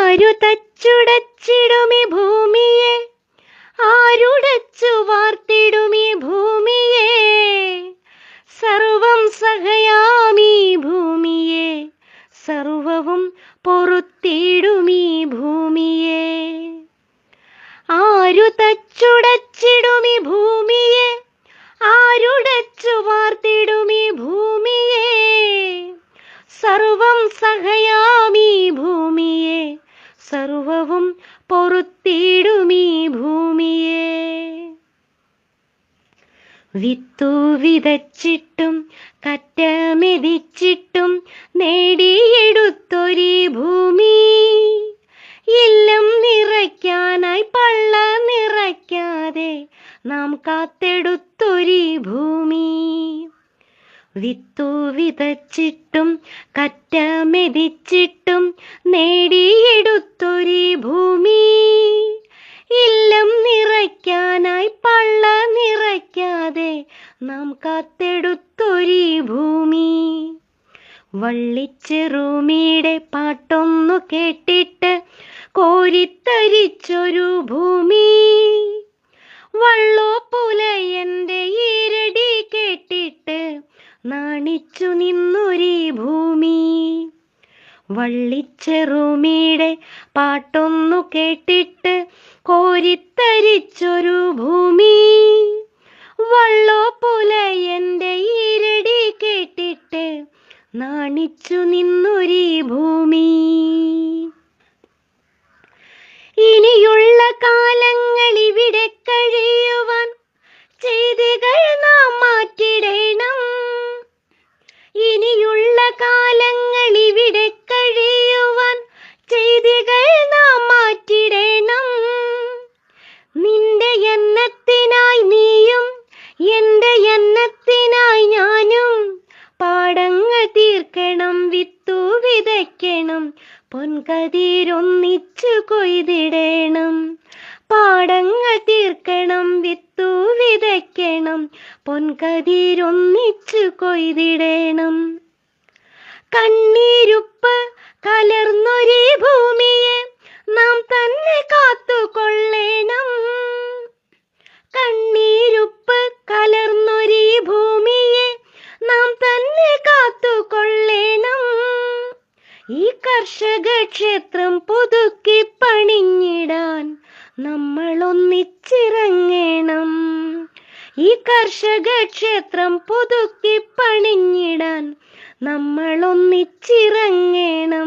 ആരു തച്ചുടച്ചിടുമി ഭൂമിയെ, ആരുടച്ചു വാർത്തിടുമി ഭൂമിയെ. സർവം സഹയാമീ ഭൂമിയെ, സർവവും പൊറുത്തിടുമീ ഭൂമിയെ. ആരു തച്ചുടച്ചിടുമി ഭൂമിയെ, ആരുടച്ചു വാർത്തിടുമീ ഭൂമിയെ. സർവം സഹയാമീ ഭൂമിയെ, സർവവും പൊറുത്തിടുമീ ഭൂമിയെ. വിത്തു വിതച്ചിട്ടും കറ്റ മെതിച്ചിട്ടും നേടിയെടുത്തൊരീ ഭൂമി, ഇല്ലം നിറയ്ക്കാനായി പള്ള നിറയ്ക്കാതെ നാം കാത്തെടുത്തൊരീ ഭൂമി. വിത്തു വിതച്ചിട്ടും കറ്റ മെതിച്ചിട്ടും നേടിയെടുത്തൊരീ ഭൂമി, ഇല്ലം നിറയ്ക്കാനായി പള്ള നിറയ്ക്കാതെ നാം കാത്തെടുത്തൊരീ ഭൂമി. വള്ളിച്ചെറുമീടെ പാട്ടൊന്നു കേട്ടിട്ട് കോരിത്തരിച്ചൊരു ഭൂമി, വള്ളോപ്പുലയന്റെ ഈരടി കേട്ടിട്ട് നാണിച്ചു നിന്നൊരീ ഭൂമി. വള്ളിച്ചെറുമീടെ പാട്ടൊന്നു കേട്ടിട്ട് കോരിത്തരിച്ചൊരു ഭൂമി, വള്ളോപ്പുലയന്റെ ഈരടി കേട്ടിട്ട് നാണിച്ചു നിന്നൊരീ ഭൂമി. ഇനിയുള്ള കാലങ്ങളിവിടെ കഴിയുവാൻ ചെയ്തികൾ നാം മാറ്റിടേണം. ഇനിയുള്ള കാലങ്ങളിവിടെ കഴിയുവാൻ ചെയ്തികൾ നാം മാറ്റിടേണം. നിന്റെ അന്നത്തിനായി നീയും എൻ്റെ അന്നത്തിനായി ഞാനും പാടങ്ങൾ തീർക്കണം, വിത്തു വിതയ്ക്കണം, പൊൻകതിരൊന്നിച്ചു കൊയ്തിടേണം. പാടങ്ങൾ തീർക്കണം, വിത്തു വിതയ്ക്കണം, പൊൻകതിരൊന്നിച്ചു കൊയ്തിടേണം. കണ്ണീരുപ്പ് കലർന്നൊരീ ഭൂമിയെ നാം തന്നെ കാത്തുകൊള്ളേണം. കണ്ണീരുപ്പ് കലർന്നൊരീ ഭൂമിയെ നാം തന്നെ കാത്തുകൊള്ളേണം. ഈ കർഷക ക്ഷേത്രം പുതുക്കി പണിഞ്ഞിടാൻ നമ്മൾ ഒന്നിച്ചിറങ്ങണം. ഈ കർഷക ക്ഷേത്രം പുതുക്കി പണിഞ്ഞിടാൻ നമ്മൾ ഒന്നിച്ചിറങ്ങണം.